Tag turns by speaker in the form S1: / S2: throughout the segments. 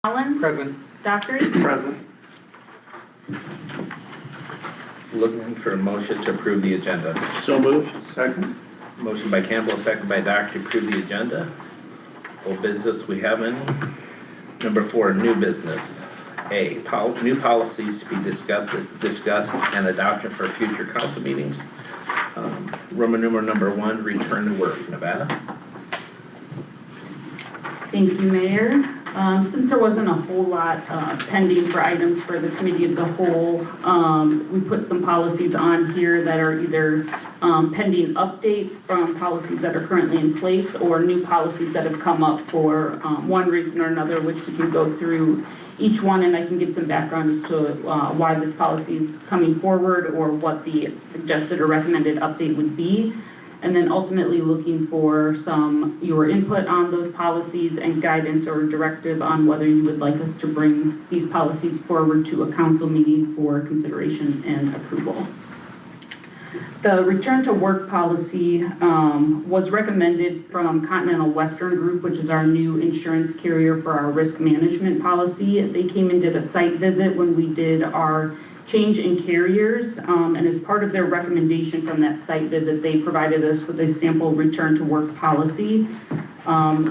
S1: Collins.
S2: Present.
S1: Dockery.
S2: Present.
S3: Looking for a motion to approve the agenda.
S2: So moved. Second.
S3: Motion by Campbell, second by Doc to approve the agenda. Old business, we have any? Number 4, new business. A, new policies to be discussed and adoption for future council meetings. Roman numeral number 1, return to work. Nevada?
S1: Thank you, Mayor. Since there wasn't a whole lot pending for items for the committee of the whole, we put some policies on here that are either pending updates from policies that are currently in place or new policies that have come up for one reason or another, which we can go through each one and I can give some background as to why this policy is coming forward or what the suggested or recommended update would be. And then ultimately looking for your input on those policies and guidance or directive on whether you would like us to bring these policies forward to a council meeting for consideration and approval. The return to work policy was recommended from Continental Western Group, which is our new insurance carrier for our risk management policy. They came and did a site visit when we did our change in carriers, and as part of their recommendation from that site visit, they provided us with a sample return to work policy,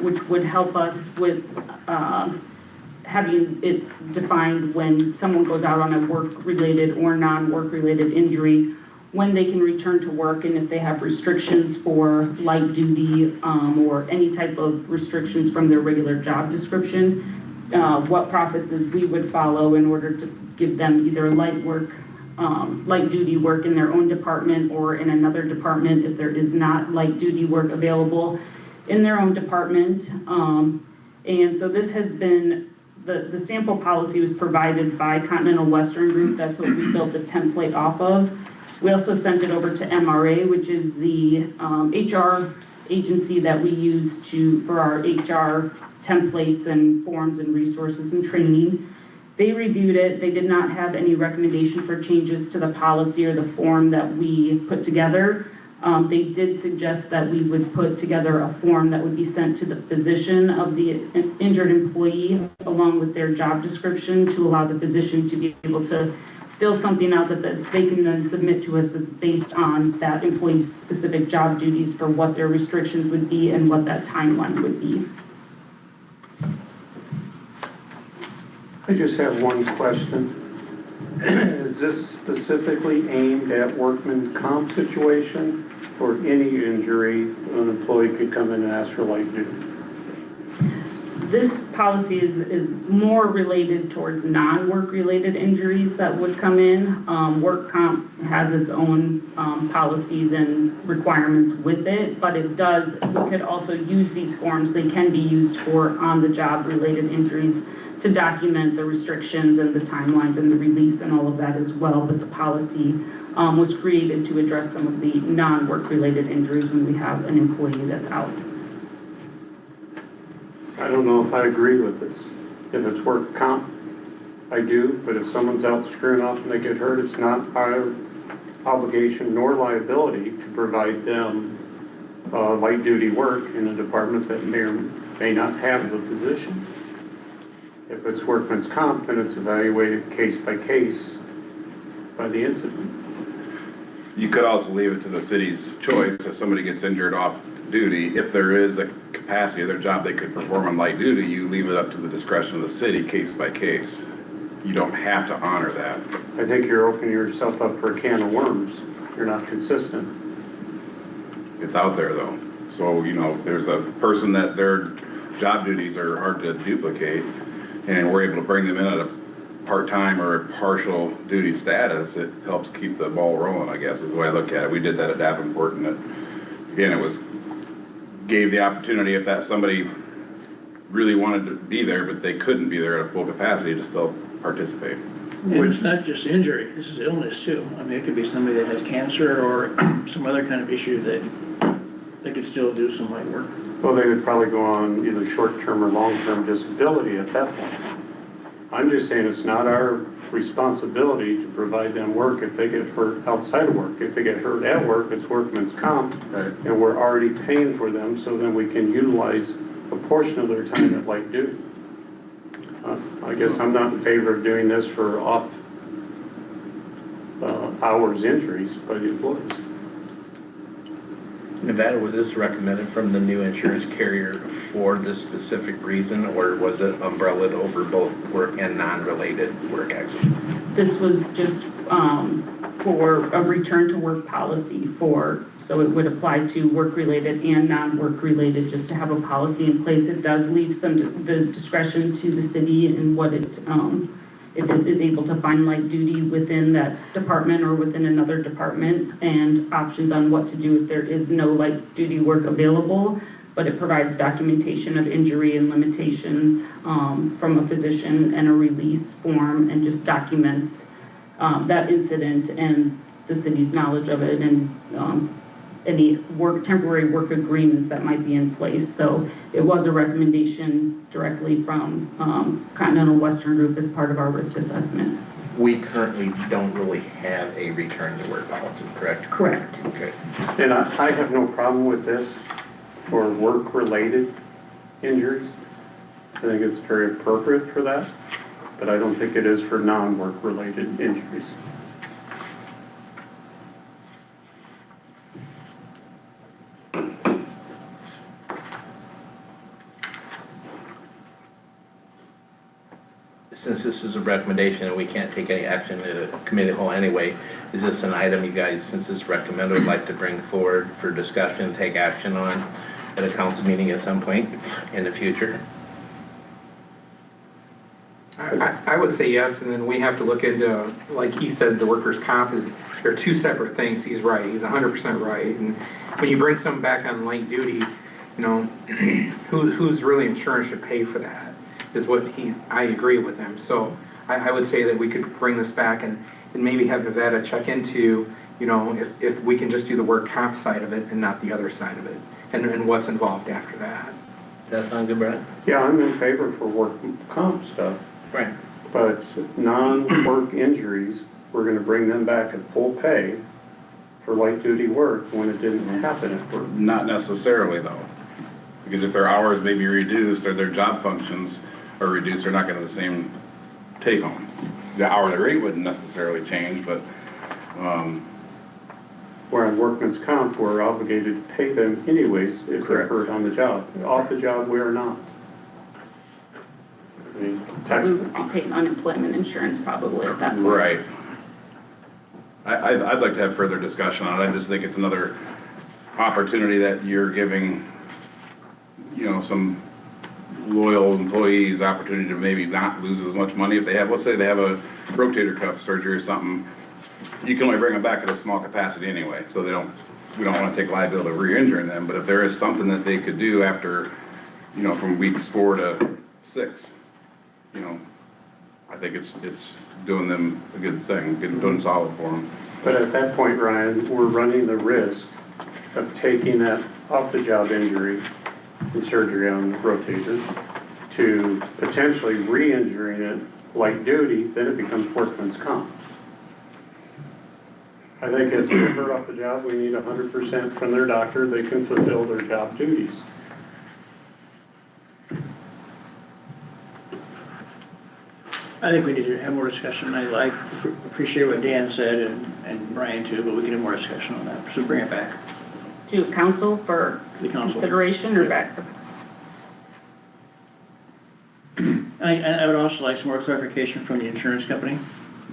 S1: which would help us with having it defined when someone goes out on a work-related or non-work-related injury, when they can return to work, and if they have restrictions for light duty or any type of restrictions from their regular job description, what processes we would follow in order to give them either light duty work in their own department or in another department if there is not light duty work available in their own department. And so this has been, the sample policy was provided by Continental Western Group. That's what we built the template off of. We also sent it over to MRA, which is the HR agency that we use for our HR templates and forms and resources and training. They reviewed it. They did not have any recommendation for changes to the policy or the form that we put together. They did suggest that we would put together a form that would be sent to the physician of the injured employee along with their job description to allow the physician to be able to fill something out that they can then submit to us that's based on that employee's specific job duties for what their restrictions would be and what that timeline would be.
S2: I just have one question. Is this specifically aimed at workman's comp situation or any injury an employee could come in and ask for light duty?
S1: This policy is more related towards non-work related injuries that would come in. Work comp has its own policies and requirements with it, but we could also use these forms. They can be used for on-the-job related injuries to document the restrictions and the timelines and the release and all of that as well. But the policy was created to address some of the non-work related injuries when we have an employee that's out.
S2: I don't know if I agree with this. If it's work comp, I do, but if someone's out screwing up and they get hurt, it's not our obligation nor liability to provide them light duty work in a department that may or may not have the position. If it's workman's comp, then it's evaluated case by case by the incident.
S4: You could also leave it to the city's choice. If somebody gets injured off duty, if there is a capacity of their job they could perform on light duty, you leave it up to the discretion of the city case by case. You don't have to honor that.
S2: I think you're opening yourself up for a can of worms. You're not consistent.
S4: It's out there though. So, there's a person that their job duties are hard to duplicate, and we're able to bring them in at a part-time or a partial duty status. It helps keep the ball rolling, I guess, is the way I look at it. We did that at Davenport, and it gave the opportunity if that somebody really wanted to be there, but they couldn't be there at full capacity to still participate.
S5: And it's not just injury, this is illness too. I mean, it could be somebody that has cancer or some other kind of issue that they could still do some light work.
S2: Well, they would probably go on either short-term or long-term disability at that point. I'm just saying it's not our responsibility to provide them work if they get hurt outside of work. If they get hurt at work, it's workman's comp, and we're already paying for them, so then we can utilize a portion of their time at light duty. I guess I'm not in favor of doing this for off hours injuries, but it was.
S3: Nevada, was this recommended from the new insurance carrier for this specific reason, or was it umbrellaed over both work and non-related work actions?
S1: This was just for a return to work policy so it would apply to work-related and non-work-related, just to have a policy in place. It does leave the discretion to the city and what if it is able to find light duty within that department or within another department, and options on what to do if there is no light duty work available. But it provides documentation of injury and limitations from a physician and a release form, and just documents that incident and the city's knowledge of it, and any temporary work agreements that might be in place. So it was a recommendation directly from Continental Western Group as part of our risk assessment.
S3: We currently don't really have a return to work policy, correct?
S1: Correct.
S3: Okay.
S2: And I have no problem with this for work-related injuries. I think it's very appropriate for that, but I don't think it is for non-work-related injuries.
S3: Since this is a recommendation and we can't take any action at a committee whole anyway, is this an item you guys, since it's recommended, would like to bring forward for discussion, take action on at a council meeting at some point in the future?
S6: I would say yes, and then we have to look into, like he said, the workers' comp they're two separate things. He's right, he's 100% right. And when you bring someone back on light duty, you know, who's really insurance should pay for that is what I agree with him. So I would say that we could bring this back and maybe have Nevada check into, you know, if we can just do the work comp side of it and not the other side of it, and what's involved after that.
S3: Does that sound good, Brad?
S2: Yeah, I'm in favor for work comp stuff,
S3: Right.
S2: but non-work injuries, we're gonna bring them back at full pay for light duty work when it didn't happen at work.
S4: Not necessarily though, because if their hours may be reduced or their job functions are reduced, they're not getting the same take home. The hourly rate wouldn't necessarily change, but,
S2: Where on workman's comp, we're obligated to pay them anyways if they're hurt on the job. Off the job, we are not. I mean,
S1: We would be paying unemployment insurance probably at that point.
S4: right. I'd like to have further discussion on it. I just think it's another opportunity that you're giving, you know, some loyal employees opportunity to maybe not lose as much money if they have, let's say they have a rotator cuff surgery or something. You can only bring them back at a small capacity anyway, so we don't want to take liability of re-injuring them, but if there is something that they could do after, you know, from weeks 4 to 6, you know, I think it's doing them a good thing, doing solid for them.
S2: But at that point, Ryan, we're running the risk of taking that off-the-job injury and surgery on the rotator to potentially re-injuring it light duty, then it becomes workman's comp. I think if they're hurt off the job, we need 100% from their doctor, they can fulfill their job duties.
S5: I think we need to have more discussion. I appreciate what Dan said and Brian too, but we can have more discussion on that. So bring it back
S1: To council for
S5: to the council.
S1: consideration or back?
S5: I would also like some more clarification from the insurance company,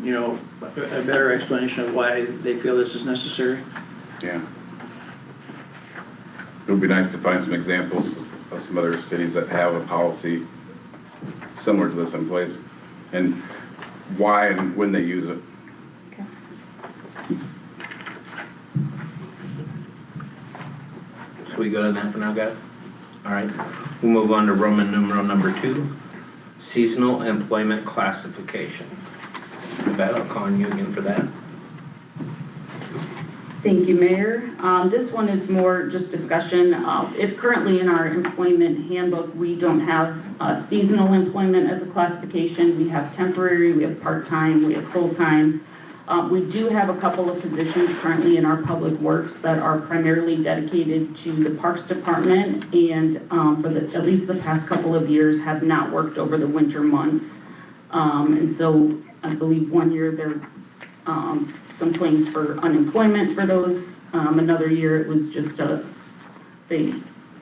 S5: you know, a better explanation of why they feel this is necessary.
S4: Yeah. It would be nice to find some examples of some other cities that have a policy similar to this in place, and why and when they use it.
S1: Okay.
S3: Should we go to that for now, guys? All right, we'll move on to Roman numeral number 2, seasonal employment classification. Nevada, I'll call on you again for that.
S1: Thank you, Mayor. This one is more just discussion. If currently in our employment handbook, we don't have seasonal employment as a classification. We have temporary, we have part-time, we have full-time. We do have a couple of positions currently in our public works that are primarily dedicated to the Parks Department and for at least the past couple of years have not worked over the winter months. And so I believe one year there some claims for unemployment for those. Another year it was just they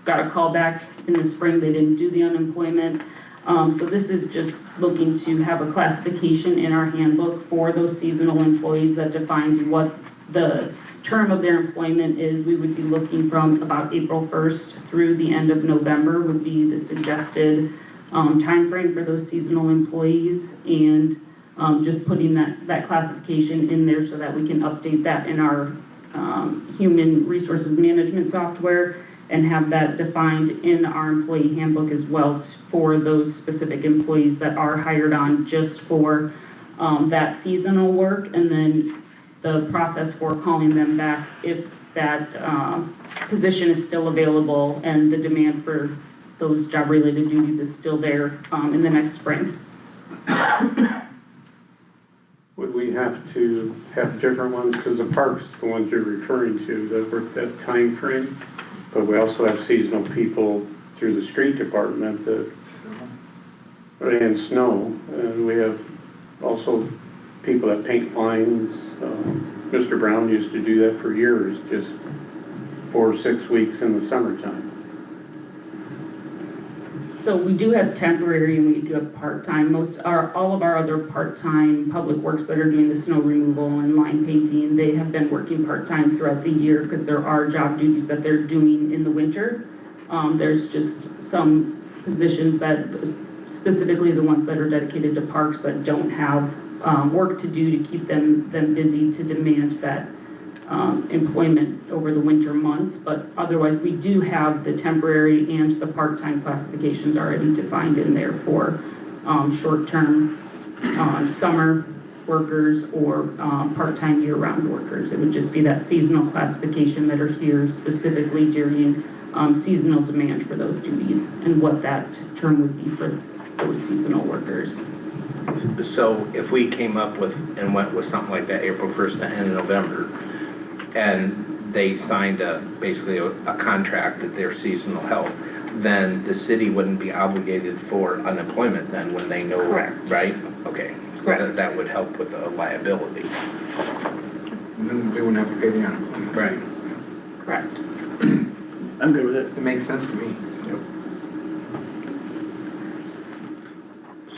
S1: got a call back in the spring, they didn't do the unemployment. So this is just looking to have a classification in our handbook for those seasonal employees that defines what the term of their employment is. We would be looking from about April 1st through the end of November would be the suggested timeframe for those seasonal employees, and just putting that classification in there so that we can update that in our human resources management software and have that defined in our employee handbook as well for those specific employees that are hired on just for that seasonal work, and then the process for calling them back if that position is still available and the demand for those job-related duties is still there in the next spring.
S2: Would we have to have different ones? Because the parks, the ones you're referring to, that work that time frame, but we also have seasonal people through the street department that, and snow, and we have also people that paint lines. Mr. Brown used to do that for years, just 4 or 6 weeks in the summertime.
S1: So we do have temporary and we do have part-time. All of our other part-time public works that are doing the snow removal and line painting, they have been working part-time throughout the year because there are job duties that they're doing in the winter. There's just some positions that, specifically the ones that are dedicated to parks, that don't have work to do to keep them busy to demand that employment over the winter months, but otherwise we do have the temporary and the part-time classifications already defined in there for short-term summer workers or part-time year-round workers. It would just be that seasonal classification that are here specifically during seasonal demand for those duties and what that term would be for those seasonal workers.
S3: So if we came up with and went with something like that April 1st to end of November, and they signed basically a contract that they're seasonal help, then the city wouldn't be obligated for unemployment then when they know,
S1: Correct.
S3: right? Okay, so
S1: Correct.
S3: that would help with the liability.
S6: And then they wouldn't have to pay the unemployment.
S3: Right.
S1: Correct.
S5: I'm good with it.
S6: It makes sense to me.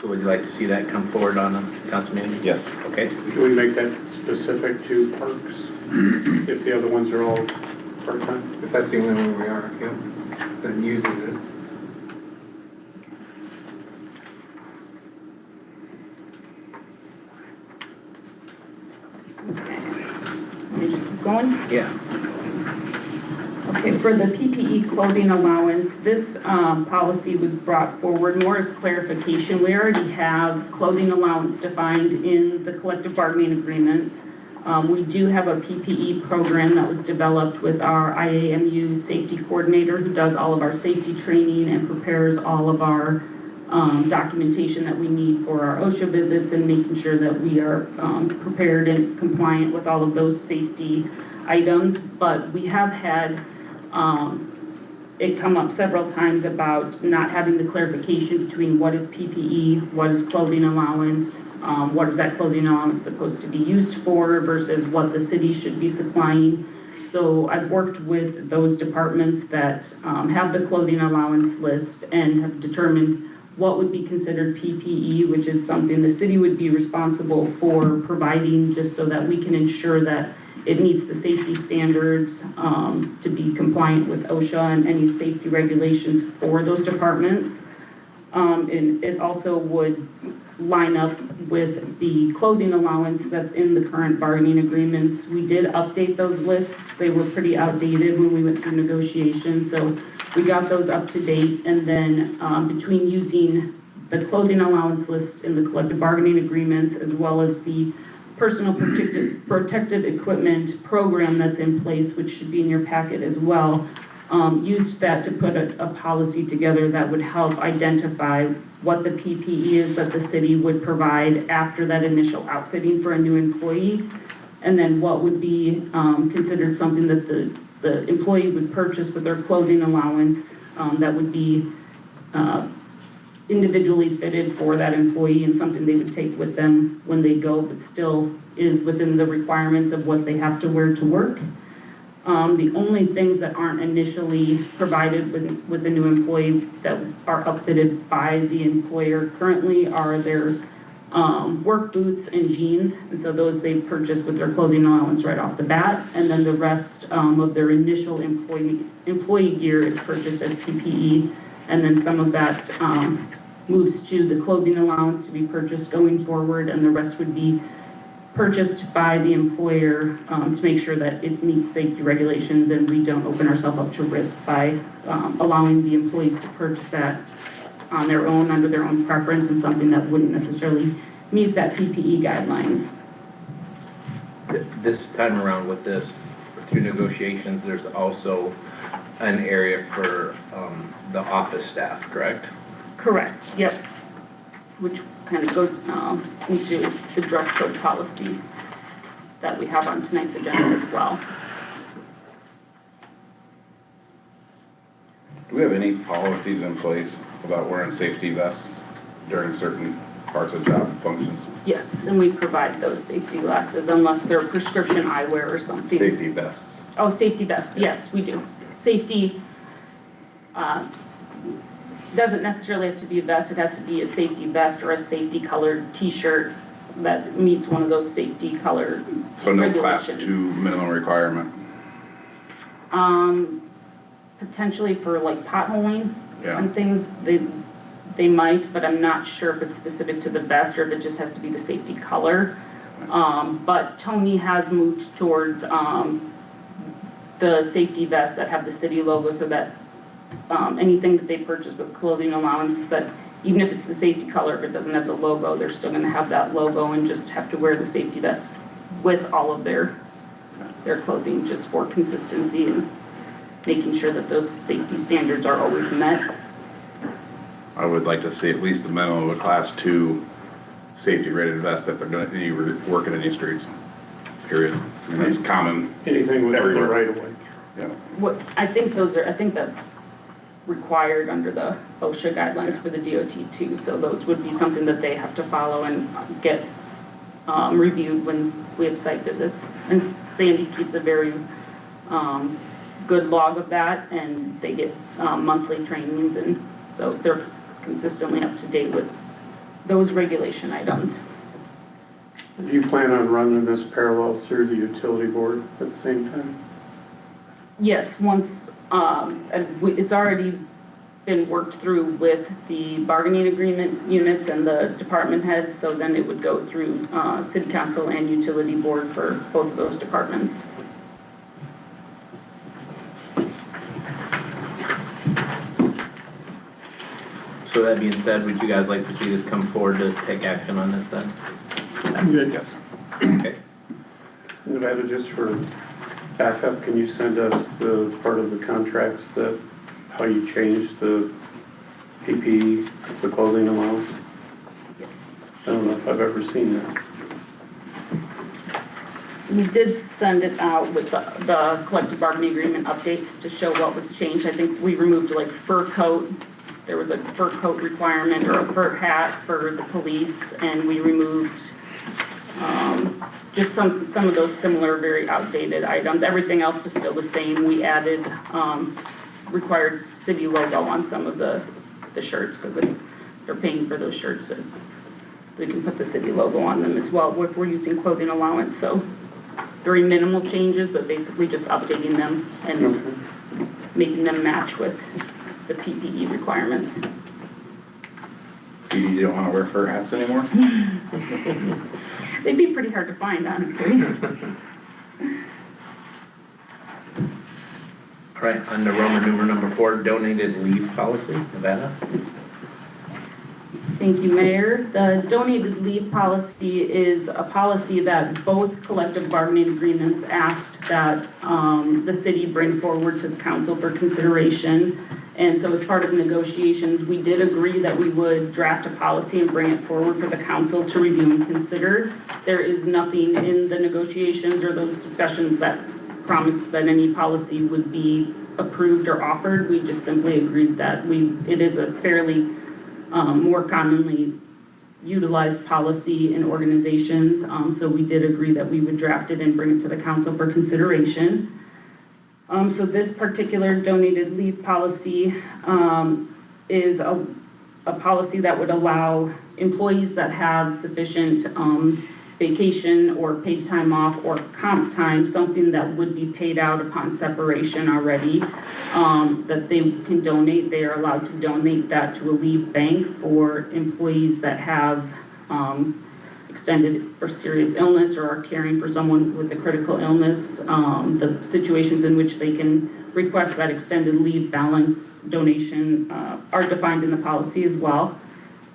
S3: So would you like to see that come forward on the council meeting?
S4: Yes.
S3: Okay.
S2: Can we make that specific to parks if the other ones are all part-time?
S6: If that's the only one we are, yeah, that uses it.
S1: Let me just keep going.
S3: Yeah.
S1: Okay, for the PPE clothing allowance, this policy was brought forward more as clarification. We already have clothing allowance defined in the collective bargaining agreements. We do have a PPE program that was developed with our IAMU safety coordinator who does all of our safety training and prepares all of our documentation that we need for our OSHA visits and making sure that we are prepared and compliant with all of those safety items. But we have had it come up several times about not having the clarification between what is PPE, what is clothing allowance, what is that clothing allowance supposed to be used for versus what the city should be supplying. So I've worked with those departments that have the clothing allowance list and have determined what would be considered PPE, which is something the city would be responsible for providing just so that we can ensure that it meets the safety standards to be compliant with OSHA and any safety regulations for those departments. And it also would line up with the clothing allowance that's in the current bargaining agreements. We did update those lists. They were pretty outdated when we went through negotiations, so we got those up to date. And then between using the clothing allowance list in the collective bargaining agreements as well as the personal protective equipment program that's in place, which should be in your packet as well, used that to put a policy together that would help identify what the PPE is that the city would provide after that initial outfitting for a new employee, and then what would be considered something that the employee would purchase with their clothing allowance that would be individually fitted for that employee and something they would take with them when they go, but still is within the requirements of what they have to wear to work. The only things that aren't initially provided with the new employee that are upfitted by the employer currently are their work boots and jeans, and so those they purchase with their clothing allowance right off the bat, and then the rest of their initial employee gear is purchased as PPE, and then some of that moves to the clothing allowance to be purchased going forward, and the rest would be purchased by the employer to make sure that it meets safety regulations and we don't open ourselves up to risk by allowing the employees to purchase that on their own, under their own preference, and something that wouldn't necessarily meet that PPE guidelines.
S3: This time around with this, through negotiations, there's also an area for the office staff, correct?
S1: Correct, yep. Which kind of goes into the dress code policy that we have on tonight's agenda as well.
S4: Do we have any policies in place about wearing safety vests during certain parts of job functions?
S1: Yes, and we provide those safety glasses unless they're prescription eyewear or something.
S4: Safety vests.
S1: Oh, safety vests, yes, we do. Safety, doesn't necessarily have to be a vest, it has to be a safety vest or a safety colored t-shirt that meets one of those safety color
S4: So no class
S1: regulations.
S4: 2 minimum requirement?
S1: Potentially for like potholing
S4: Yeah.
S1: and things, they might, but I'm not sure if it's specific to the vest or if it just has to be the safety color. But Tony has moved towards the safety vests that have the city logo, so that anything that they purchase with clothing allowance, that even if it's the safety color, if it doesn't have the logo, they're still gonna have that logo and just have to wear the safety vest with all of their clothing, just for consistency and making sure that those safety standards are always met.
S4: I would like to see at least the minimum of a class 2 safety rated vest if they're gonna be working in any streets, period. And that's common.
S2: Anything within the
S4: Everywhere.
S2: right of way.
S4: Yeah.
S1: What, I think that's required under the OSHA guidelines for the DOT too, so those would be something that they have to follow and get reviewed when we have site visits. And Sandy keeps a very good log of that, and they get monthly trainings, and so they're consistently up to date with those regulation items.
S2: Do you plan on running this parallel through the utility board at the same time?
S1: Yes, once, it's already been worked through with the bargaining agreement units and the department heads, so then it would go through city council and utility board for both of those departments.
S3: So that being said, would you guys like to see this come forward to take action on this then?
S5: I'm good.
S4: Yes.
S3: Okay.
S2: Nevada, just for backup, can you send us the part of the contracts that, how you changed the PPE, the clothing allowance?
S1: Yes.
S2: I don't know if I've ever seen that.
S1: We did send it out with the collective bargaining agreement updates to show what was changed. I think we removed like fur coat. There was a fur coat requirement or a fur hat for the police, and we removed just some of those similar, very outdated items. Everything else was still the same. We added required city logo on some of the shirts, because if they're paying for those shirts, we can put the city logo on them as well if we're using clothing allowance. So very minimal changes, but basically just updating them and making them match with the PPE requirements.
S4: You don't want to wear fur hats anymore?
S1: They'd be pretty hard to find, honestly.
S3: All right, on the Roman numeral number 4, donated leave policy, Nevada.
S1: Thank you, Mayor. The donated leave policy is a policy that both collective bargaining agreements asked that the city bring forward to the council for consideration. And so as part of the negotiations, we did agree that we would draft a policy and bring it forward for the council to review and consider. There is nothing in the negotiations or those discussions that promised that any policy would be approved or offered. We just simply agreed that it is a fairly more commonly utilized policy in organizations. So we did agree that we would draft it and bring it to the council for consideration. So this particular donated leave policy is a policy that would allow employees that have sufficient vacation or paid time off or comp time, something that would be paid out upon separation already, that they can donate. They are allowed to donate that to a leave bank for employees that have extended or serious illness or are caring for someone with a critical illness. The situations in which they can request that extended leave balance donation are defined in the policy as well.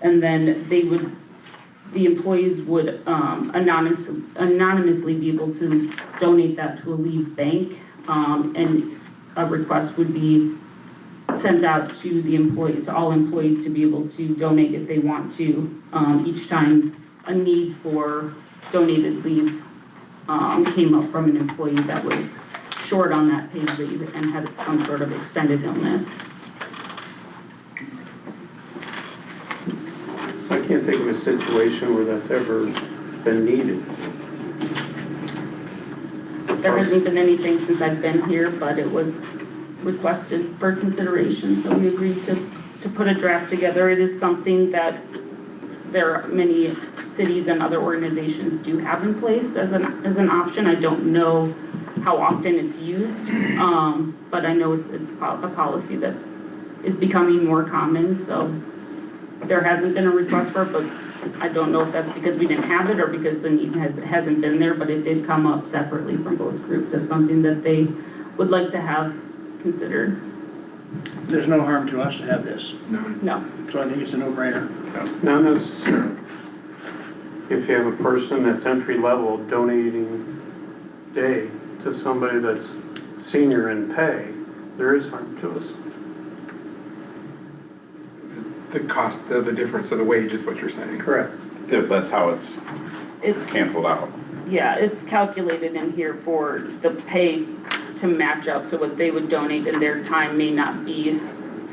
S1: And then the employees would anonymously be able to donate that to a leave bank, and a request would be sent out to all employees to be able to donate if they want to, each time a need for donated leave came up from an employee that was short on that paid leave and had some sort of extended illness.
S2: I can't think of a situation where that's ever been needed.
S1: There hasn't been anything since I've been here, but it was requested for consideration, so we agreed to put a draft together. It is something that there are many cities and other organizations do have in place as an option. I don't know how often it's used, but I know it's a policy that is becoming more common, so there hasn't been a request for it, but I don't know if that's because we didn't have it or because the need hasn't been there, but it did come up separately from both groups as something that they would like to have considered.
S5: There's no harm to us to have this,
S1: No.
S5: so I think it's a no-brainer.
S2: Not necessarily. If you have a person that's entry level donating day to somebody that's senior in pay, there is harm to us.
S6: The cost of the difference of the wage is what you're saying.
S2: Correct.
S4: If that's how it's
S1: It's,
S4: canceled out.
S1: yeah, it's calculated in here for the pay to match up, so what they would donate in their time may not be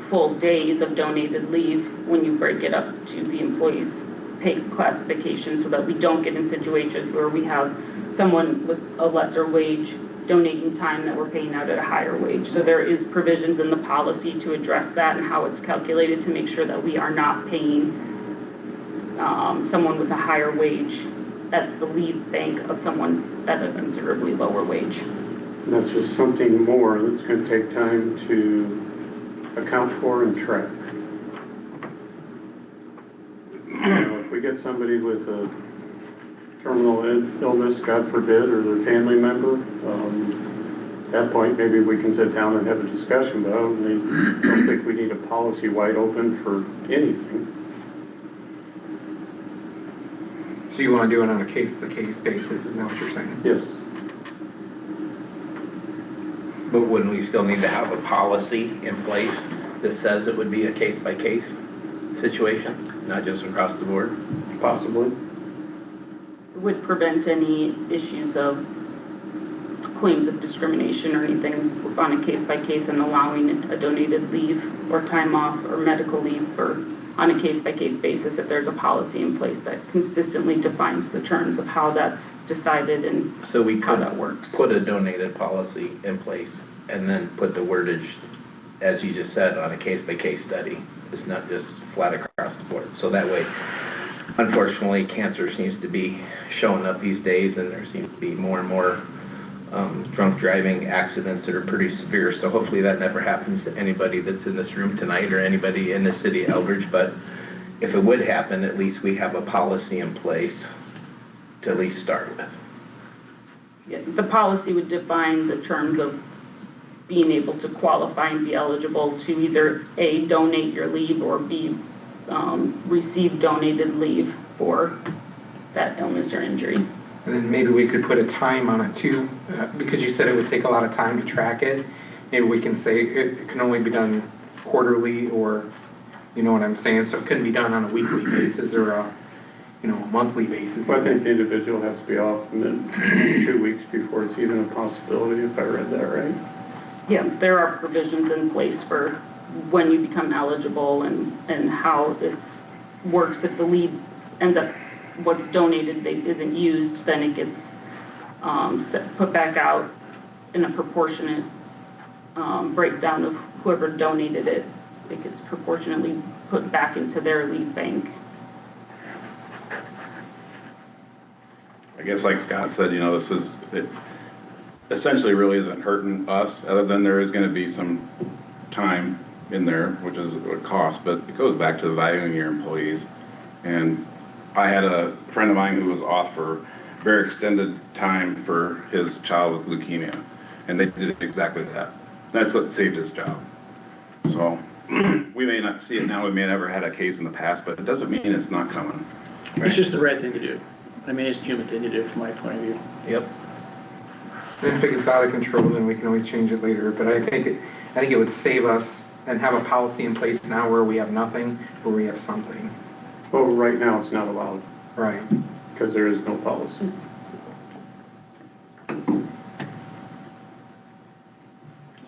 S1: full days of donated leave when you break it up to the employee's pay classification, so that we don't get in situations where we have someone with a lesser wage donating time that we're paying out at a higher wage. So there is provisions in the policy to address that and how it's calculated to make sure that we are not paying someone with a higher wage at the leave bank of someone at a considerably lower wage.
S2: And that's just something more that's going to take time to account for and track. If we get somebody with a terminal illness, God forbid, or their family member, at that point, maybe we can sit down and have a discussion, but I don't think we need a policy wide open for anything.
S6: So you want to do it on a case-to-case basis, is that what you're saying?
S2: Yes.
S3: But wouldn't we still need to have a policy in place that says it would be a case-by-case situation, not just across the board?
S2: Possibly.
S1: It would prevent any issues of claims of discrimination or anything on a case-by-case and allowing a donated leave or time off or medical leave for on a case-by-case basis if there's a policy in place that consistently defines the terms of how that's decided and
S3: So we
S1: how
S3: could
S1: that works.
S3: put a donated policy in place and then put the wordage, as you just said, on a case-by-case study. It's not just flat across the board. So that way, unfortunately, cancer seems to be showing up these days, and there seems to be more and more drunk driving accidents that are pretty severe. So hopefully that never happens to anybody that's in this room tonight or anybody in the city of Eldridge. But if it would happen, at least we have a policy in place to at least start with.
S1: Yeah, the policy would define the terms of being able to qualify and be eligible to either A, donate your leave, or B, receive donated leave for that illness or injury.
S6: And then maybe we could put a time on it too, because you said it would take a lot of time to track it. Maybe we can say it can only be done quarterly, or, you know what I'm saying? So it couldn't be done on a weekly basis or a, you know, monthly basis.
S2: Well, I think the individual has to be off and then 2 weeks before it's even a possibility, if I read that right.
S1: Yeah, there are provisions in place for when you become eligible and how it works. If the leave ends up, what's donated isn't used, then it gets put back out in a proportionate breakdown of whoever donated it. It gets proportionately put back into their leave bank.
S4: I guess like Scott said, you know, it essentially really isn't hurting us, other than there is gonna be some time in there, which is what costs, but it goes back to the valuing your employees. And I had a friend of mine who was off for very extended time for his child with leukemia, and they did exactly that. That's what saved his job. So, we may not see it now, we may have never had a case in the past, but it doesn't mean it's not coming.
S5: It's just the right thing to do. I mean, it's a human thing to do from my point of view.
S3: Yep.
S6: And if it gets out of control, then we can always change it later. But I think it would save us and have a policy in place now where we have nothing, where we have something.
S2: Well, right now it's not allowed
S6: Right.
S2: because there is no policy.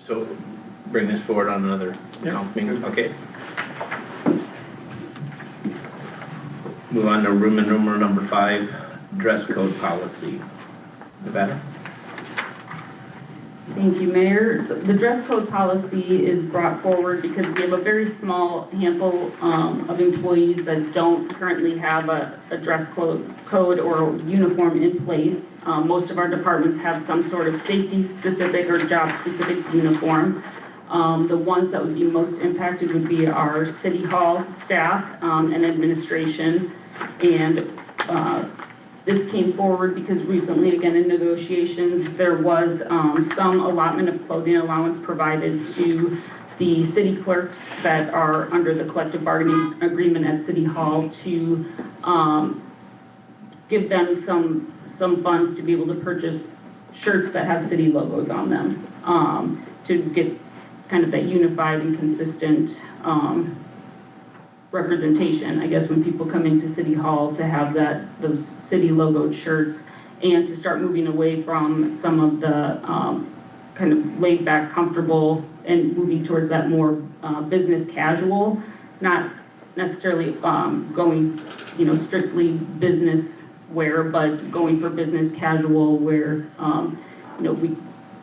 S3: So bring this forward on another
S5: Yeah.
S3: meeting, okay? Move on to Roman numeral number 5, dress code policy. Nevada?
S1: Thank you, Mayor. So the dress code policy is brought forward because we have a very small handful of employees that don't currently have a dress code or uniform in place. Most of our departments have some sort of safety-specific or job-specific uniform. The ones that would be most impacted would be our city hall staff and administration. And this came forward because recently, again, in negotiations, there was some allotment of clothing allowance provided to the city clerks that are under the collective bargaining agreement at City Hall to give them some funds to be able to purchase shirts that have city logos on them, to get kind of that unified and consistent representation, I guess, when people come into City Hall, to have those city logoed shirts, and to start moving away from some of the kind of laid back, comfortable, and moving towards that more business casual, not necessarily going, you know, strictly business wear, but going for business casual where, you know, we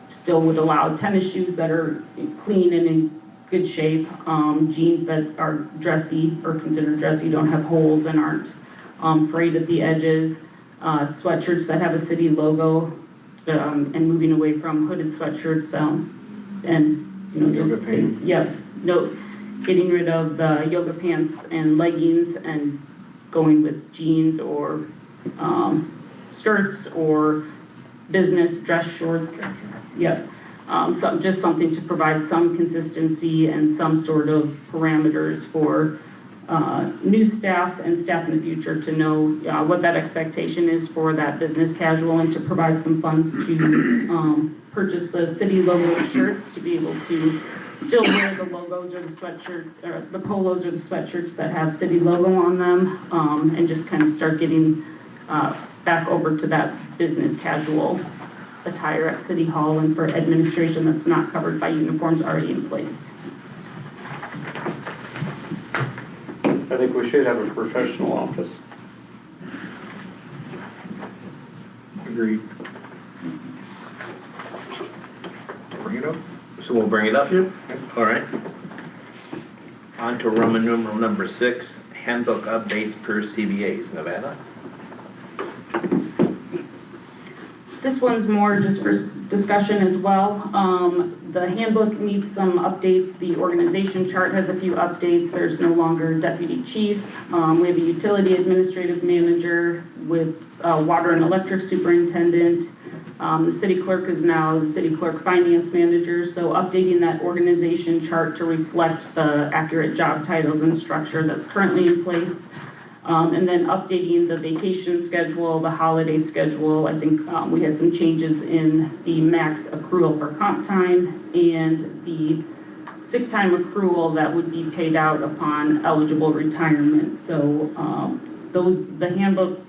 S1: still would allow tennis shoes that are clean and in good shape, jeans that are dressy or considered dressy, don't have holes and aren't frayed at the edges, sweatshirts that have a city logo, and moving away from hooded sweatshirts, and, you know,
S6: Yoga
S1: just,
S6: pants.
S1: yeah, no, getting rid of the yoga pants and leggings and going with jeans or skirts or business dress shorts. Yep. Just something to provide some consistency and some sort of parameters for new staff and staff in the future to know what that expectation is for that business casual, and to provide some funds to purchase the city logo shirts, to be able to still wear the logos or the sweatshirt, or the polos or the sweatshirts that have city logo on them, and just kind of start getting back over to that business casual attire at City Hall and for administration that's not covered by uniforms already in place.
S2: I think we should have a professional office.
S6: Agreed. Bring it up.
S3: So we'll bring it up? Yep. All right. On to Roman numeral number 6, handbook updates per CBAs. Nevada?
S1: This one's more just for discussion as well. The handbook needs some updates. The organization chart has a few updates. There's no longer deputy chief. We have a utility administrative manager with water and electric superintendent. The city clerk is now the city clerk finance manager, so updating that organization chart to reflect the accurate job titles and structure that's currently in place. And then updating the vacation schedule, the holiday schedule. I think we had some changes in the max accrual for comp time and the sick time accrual that would be paid out upon eligible retirement. So the handbook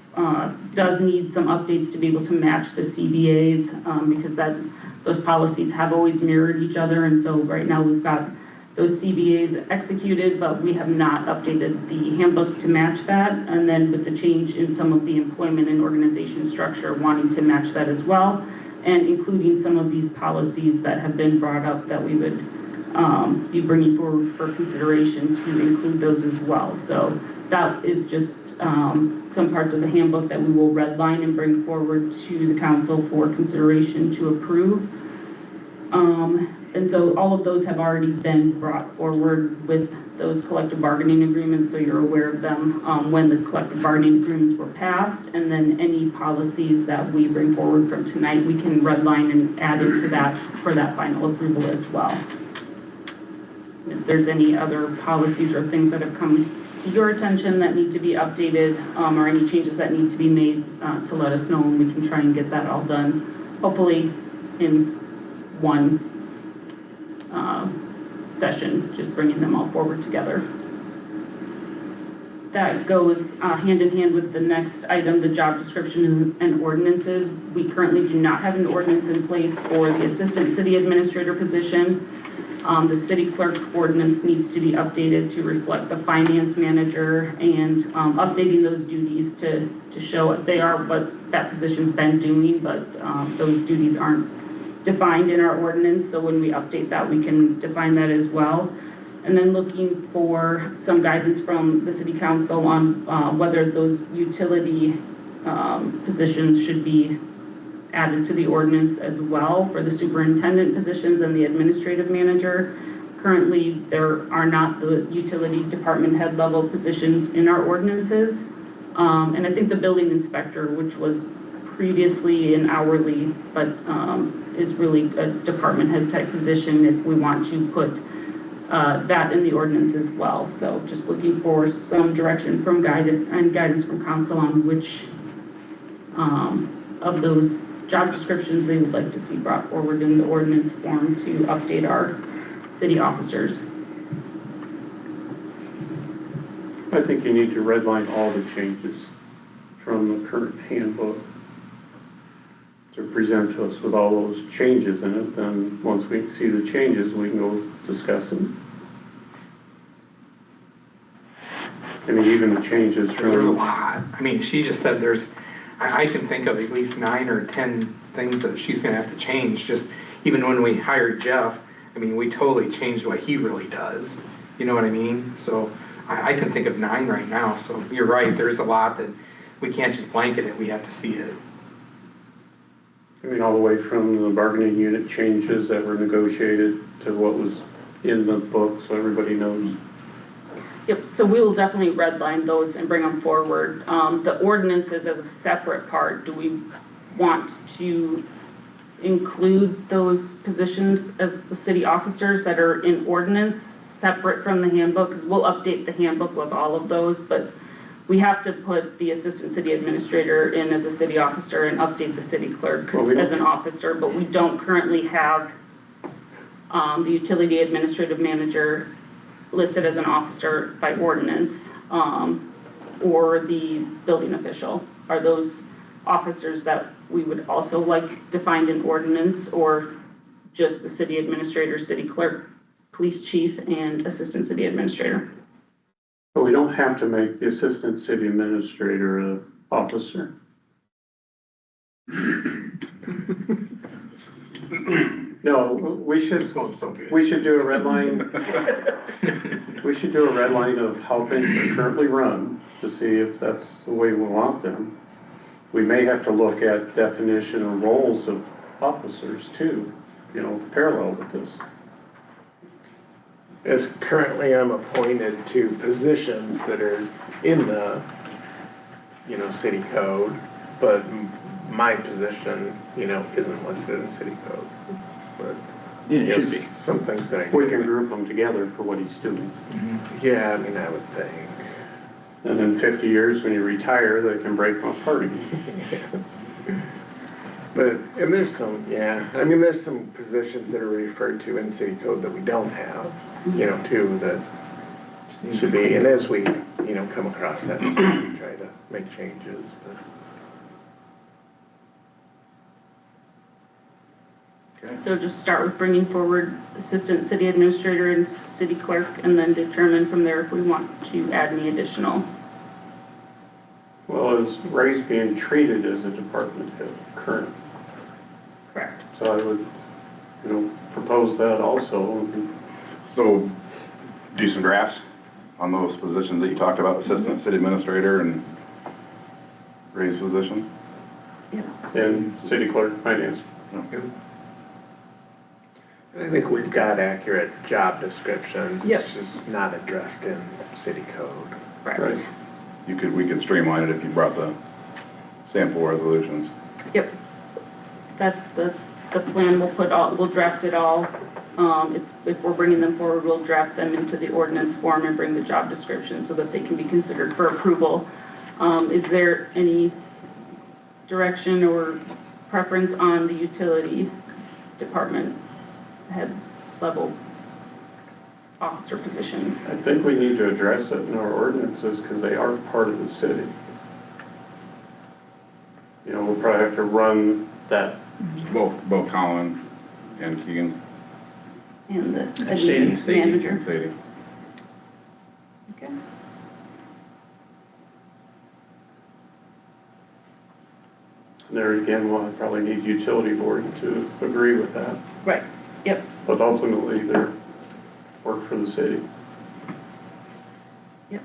S1: does need some updates to be able to match the CBAs because those policies have always mirrored each other. And so right now we've got those CBAs executed, but we have not updated the handbook to match that. And then with the change in some of the employment and organization structure, wanting to match that as well, and including some of these policies that have been brought up that we would be bringing forward for consideration to include those as well. So that is just some parts of the handbook that we will redline and bring forward to the council for consideration to approve. And so all of those have already been brought forward with those collective bargaining agreements, so you're aware of them when the collective bargaining agreements were passed, and then any policies that we bring forward from tonight, we can redline and add into that for that final approval as well. If there's any other policies or things that have come to your attention that need to be updated or any changes that need to be made to let us know, and we can try and get that all done, hopefully in one session, just bringing them all forward together. That goes hand in hand with the next item, the job description and ordinances. We currently do not have an ordinance in place for the assistant city administrator position. The city clerk ordinance needs to be updated to reflect the finance manager and updating those duties to show what they are, what that position's been doing, but those duties aren't defined in our ordinance, so when we update that, we can define that as well. And then looking for some guidance from the city council on whether those utility positions should be added to the ordinance as well for the superintendent positions and the administrative manager. Currently, there are not the utility department head level positions in our ordinances. And I think the building inspector, which was previously an hourly, but is really a department head type position if we want to put that in the ordinance as well. So just looking for some direction from guidance from council on which of those job descriptions they would like to see brought forward in the ordinance form to update our city officers.
S2: I think you need to redline all the changes from the current handbook to present to us with all those changes in it. Then once we see the changes, we can go discuss them. I mean, even the changes
S6: There's a
S2: from,
S6: lot. I mean, she just said I can think of at least 9 or 10 things that she's gonna have to change. Just even when we hired Jeff, I mean, we totally changed what he really does. You know what I mean? So I can think of 9 right now. So you're right, there's a lot that we can't just blanket it, we have to see it.
S2: I mean, all the way from the bargaining unit changes that were negotiated to what was in the book, so everybody knows.
S1: Yep, so we will definitely redline those and bring them forward. The ordinances as a separate part, do we want to include those positions as the city officers that are in ordinance separate from the handbook? Because we'll update the handbook with all of those, but we have to put the assistant city administrator in as a city officer and update the city clerk as an officer, but we don't currently have the utility administrative manager listed as an officer by ordinance, or the building official. Are those officers that we would also like defined in ordinance, or just the city administrator, city clerk, police chief, and assistant city administrator?
S2: But we don't have to make the assistant city administrator an officer. No, we should
S6: It's going so good.
S2: We should do a red line. We should do a red line of how things are currently run to see if that's the way we want them. We may have to look at definition or roles of officers too, you know, parallel with this.
S7: As currently I'm appointed to positions that are in the, city code, but my position, isn't listed in city code. But
S5: Yeah, it should
S7: yes,
S5: be.
S7: some things that I.
S2: We can group them together for what he's doing.
S7: Yeah, I mean, I would think.
S2: And in 50 years, when you retire, they can break them apart.
S7: But, and there's some, I mean, there's some positions that are referred to in city code that we don't have, too, that should be, and as we, come across that, we try to make changes, but.
S1: So just start with bringing forward assistant city administrator and city clerk, and then determine from there if we want to add any additional.
S2: Well, is Ray's being treated as a department head current?
S1: Correct.
S2: So I would, propose that also.
S4: So do some drafts on those positions that you talked about, assistant city administrator and Ray's position?
S1: Yep.
S2: And city clerk, finance.
S7: I think we've got accurate job descriptions.
S1: Yep.
S7: It's just not addressed in city code.
S1: Correct.
S4: We could streamline it if you brought the sample resolutions.
S1: Yep. That's the plan. We'll draft it all. If we're bringing them forward, we'll draft them into the ordinance form and bring the job description so that they can be considered for approval. Is there any direction or preference on the utility department head level officer positions?
S2: I think we need to address it in our ordinances because they are part of the city. We'll probably have to run that.
S4: Both Colin and Keegan.
S1: And the
S5: Sadie,
S1: admin manager?
S4: And Sadie.
S1: Okay.
S2: There again, we'll probably need utility board to agree with that.
S1: Right. Yep.
S2: But ultimately, they're work for the city.
S1: Yep.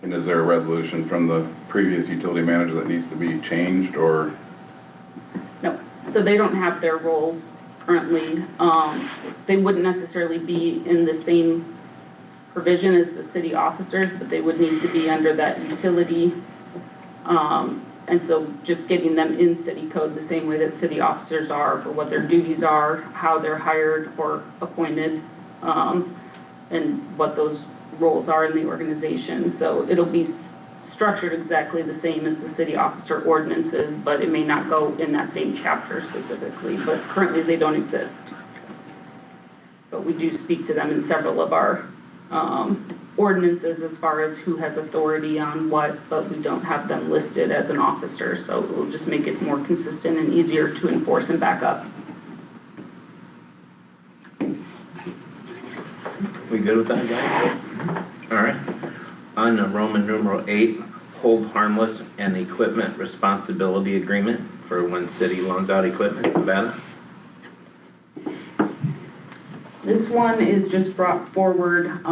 S4: And is there a resolution from the previous utility manager that needs to be changed, or?
S1: No. So they don't have their roles currently. They wouldn't necessarily be in the same provision as the city officers, but they would need to be under that utility. And so just getting them in city code the same way that city officers are for what their duties are, how they're hired or appointed, and what those roles are in the organization. So it'll be structured exactly the same as the city officer ordinances, but it may not go in that same chapter specifically, but currently they don't exist. But we do speak to them in several of our ordinances as far as who has authority on what, but we don't have them listed as an officer, so it will just make it more consistent and easier to enforce and back up.
S3: We good with that, guys? All right. On the Roman numeral 8, hold harmless and equipment responsibility agreement for when city loans out equipment, Nevada.
S1: This one is just brought forward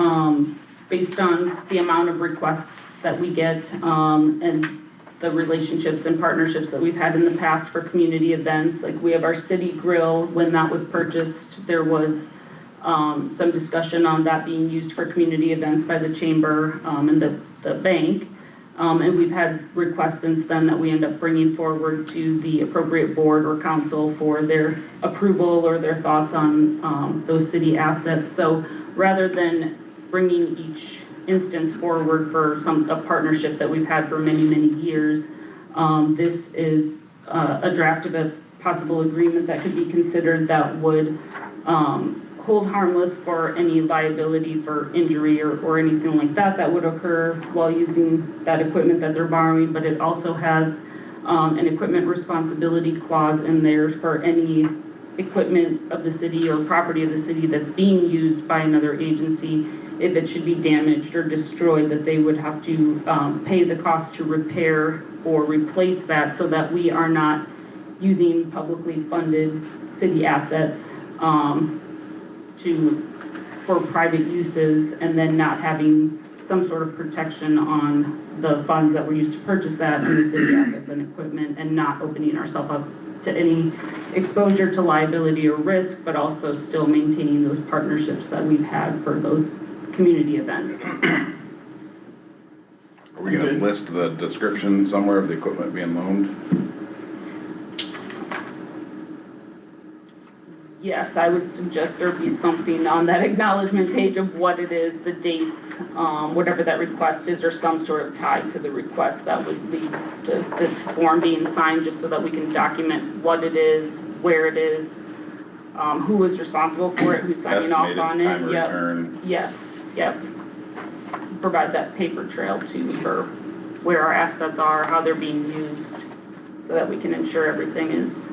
S1: based on the amount of requests that we get and the relationships and partnerships that we've had in the past for community events. Like we have our city grill. When that was purchased, there was some discussion on that being used for community events by the chamber and the bank. And we've had requests since then that we end up bringing forward to the appropriate board or council for their approval or their thoughts on those city assets. So rather than bringing each instance forward for a partnership that we've had for many, many years, this is a draft of a possible agreement that could be considered that would hold harmless for any liability for injury or anything like that would occur while using that equipment that they're borrowing, but it also has an equipment responsibility clause in there for any equipment of the city or property of the city that's being used by another agency. If it should be damaged or destroyed, that they would have to pay the cost to repair or replace that so that we are not using publicly funded city assets for private uses and then not having some sort of protection on the funds that were used to purchase that in the city assets and equipment, and not opening ourselves up to any exposure to liability or risk, but also still maintaining those partnerships that we've had for those community events.
S4: Are we gonna list the description somewhere of the equipment being loaned?
S1: Yes, I would suggest there be something on that acknowledgement page of what it is, the dates, whatever that request is, or some sort of tie to the request that would lead to this form being signed, just so that we can document what it is, where it is, who was responsible for it, who's signing off
S4: Estimated
S1: on it.
S4: time of
S1: Yep.
S4: return.
S1: Yes, yep. Provide that paper trail too for where our assets are, how they're being used, so that we can ensure everything is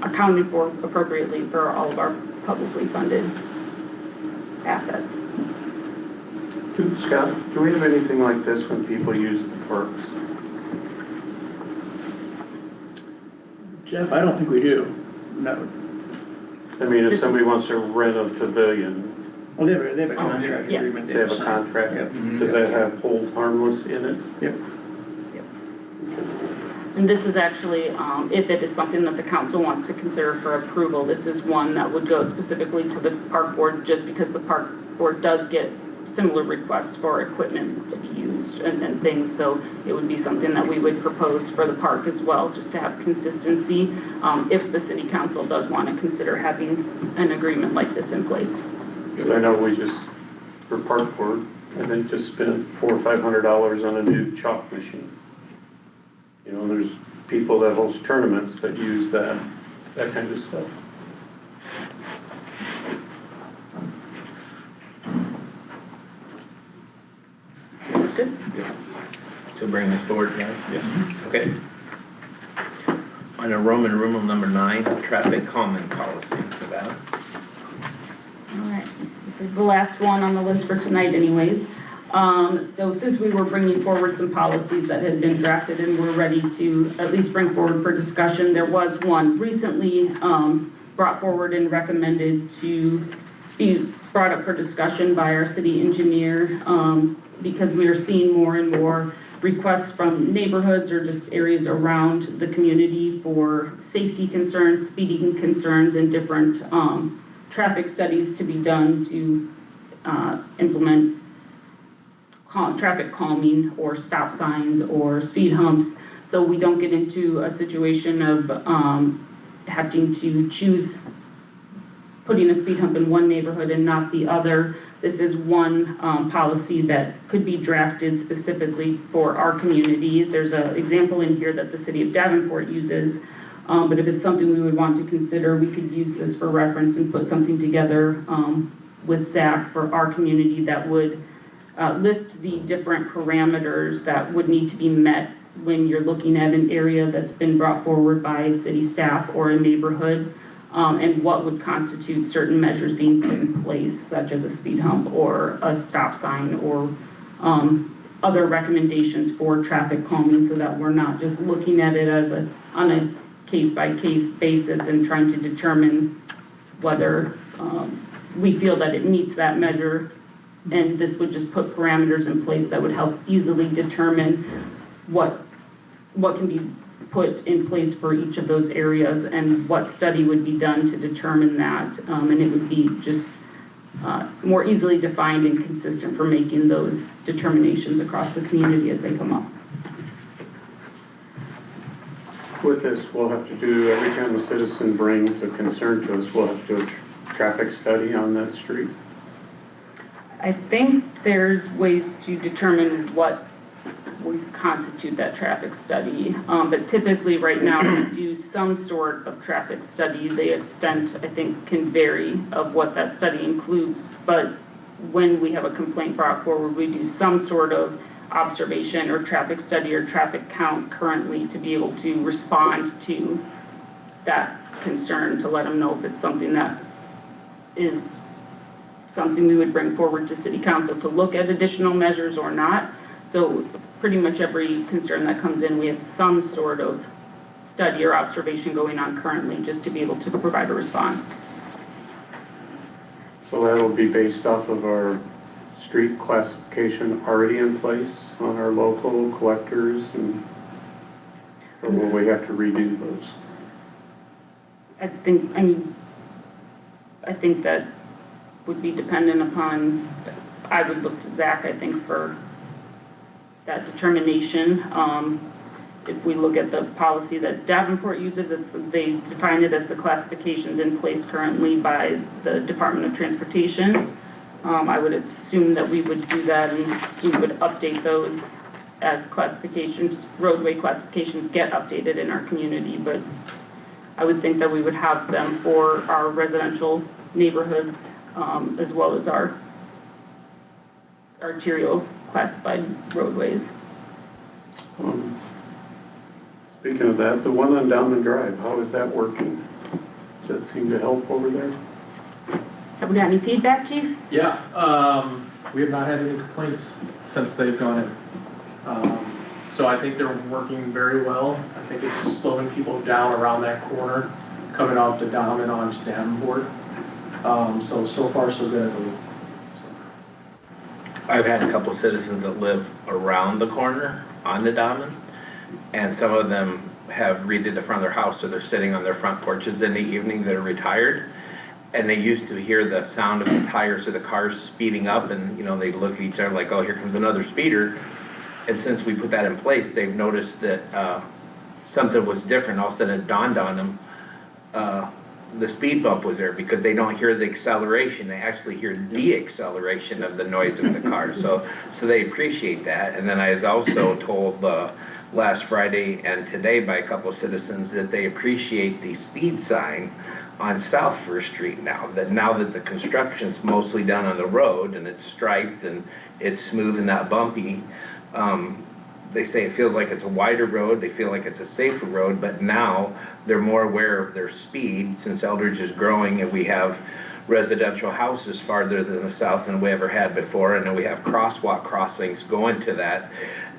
S1: accounted for appropriately for all of our publicly funded assets.
S2: Scott, do we have anything like this when people use the parks?
S5: Jeff, I don't think we do. No.
S2: I mean, if somebody wants to rent a pavilion,
S5: Well, they have a contract
S1: Yeah.
S5: agreement.
S2: they have a
S5: signed.
S2: contract,
S5: Yep.
S2: does that have hold harmless in it?
S5: Yep.
S1: And this is actually, if it is something that the council wants to consider for approval, this is one that would go specifically to the park board, just because the park board does get similar requests for equipment to be used and things, so it would be something that we would propose for the park as well, just to have consistency, if the city council does want to consider having an agreement like this in place.
S2: Because I know we just, for park board, I think just spent $400 or $500 on a new chalk machine. You know, there's people that host tournaments that use that kind of stuff.
S1: Good?
S3: So bring this forward, yes? Yes. Okay. On a Roman numeral number 9, traffic calming policy. Nevada?
S1: All right, this is the last one on the list for tonight anyways. So since we were bringing forward some policies that had been drafted and we're ready to at least bring forward for discussion, there was one recently brought forward and recommended to be brought up for discussion by our city engineer, because we are seeing more and more requests from neighborhoods or just areas around the community for safety concerns, speeding concerns, and different traffic studies to be done to implement traffic calming or stop signs or speed humps, so we don't get into a situation of having to choose putting a speed hump in one neighborhood and not the other. This is one policy that could be drafted specifically for our community. There's an example in here that the city of Davenport uses, but if it's something we would want to consider, we could use this for reference and put something together with Zach for our community that would list the different parameters that would need to be met when you're looking at an area that's been brought forward by city staff or a neighborhood, and what would constitute certain measures being put in place, such as a speed hump or a stop sign or other recommendations for traffic calming, so that we're not just looking at it as on a case-by-case basis and trying to determine whether we feel that it meets that measure. And this would just put parameters in place that would help easily determine what can be put in place for each of those areas and what study would be done to determine that. And it would be just more easily defined and consistent for making those determinations across the community as they come up.
S2: With this, we'll have to do, every time a citizen brings a concern to us, we'll have to do a traffic study on that street.
S1: I think there's ways to determine what would constitute that traffic study, but typically right now we do some sort of traffic study. The extent, I think, can vary of what that study includes, but when we have a complaint brought forward, we do some sort of observation or traffic study or traffic count currently to be able to respond to that concern, to let them know if it's something that is something we would bring forward to city council to look at additional measures or not. So pretty much every concern that comes in, we have some sort of study or observation going on currently just to be able to provide a response.
S2: So that'll be based off of our street classification already in place on our local collectors, and or will we have to redo those?
S1: I think that would be dependent upon, I would look to Zach, I think, for that determination. if we look at the policy that Davenport uses, they define it as the classifications in place currently by the Department of Transportation. I would assume that we would do that and we would update those as classifications, roadway classifications get updated in our community, but I would think that we would have them for our residential neighborhoods, as well as our arterial classified roadways.
S2: Speaking of that, the one on Downman Drive, how is that working? Does that seem to help over there?
S1: Have we got any feedback, Chief?
S8: Yeah, we have not had any complaints since they've gone in. So I think they're working very well. I think it's slowing people down around that corner, coming off to Dom and onto Davenport. So far so good, I believe.
S3: I've had a couple citizens that live around the corner on the Dahman, and some of them have redid the front of their house, so they're sitting on their front porches in the evening, they're retired. And they used to hear the sound of the tires of the cars speeding up, and they'd look at each other like, oh, here comes another speeder. And since we put that in place, they've noticed that something was different. All of a sudden it dawned on them, the speed bump was there, because they don't hear the acceleration, they actually hear de-acceleration of the noise of the car. So they appreciate that. And then I was also told last Friday and today by a couple of citizens that they appreciate the speed sign on South First Street now that the construction's mostly done on the road and it's striped and it's smooth and not bumpy. They say it feels like it's a wider road, they feel like it's a safer road, but now they're more aware of their speed since Eldridge is growing and we have residential houses farther than the south than we ever had before, and then we have crosswalk crossings going to that.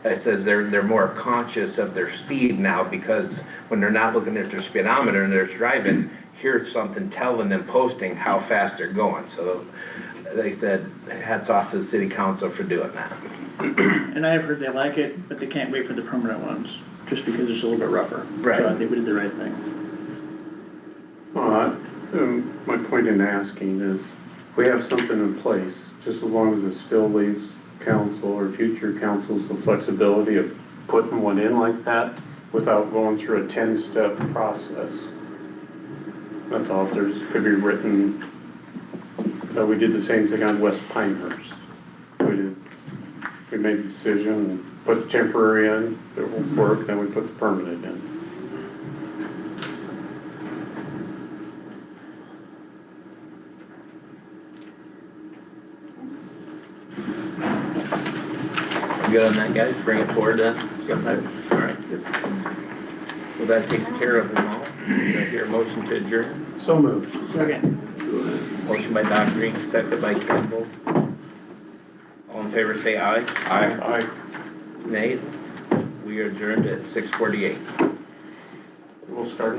S3: It says they're more conscious of their speed now, because when they're not looking at their speedometer and they're driving, here's something telling them, posting how fast they're going. So they said hats off to the city council for doing that.
S5: And I've heard they like it, but they can't wait for the permanent ones, just because it's a little bit rougher.
S3: Right.
S5: So I think we did the right thing.
S2: Well, my point in asking is, we have something in place, just as long as it still leaves council or future councils the flexibility of putting one in like that without going through a 10-step process. That's all. There's could be written. We did the same thing on West Pinehurst. We made the decision and put the temporary in, it won't work, then we put the permanent in.
S3: Good on that, guys? Bring it forward then sometime. All right. Well, that takes care of them all. Do I hear a motion to adjourn?
S2: So moved.
S5: Okay.
S3: Motion by Dr. Green, second by Campbell. All in favor say aye.
S2: Aye.
S3: Nay. We are adjourned at 6:48.
S2: We'll start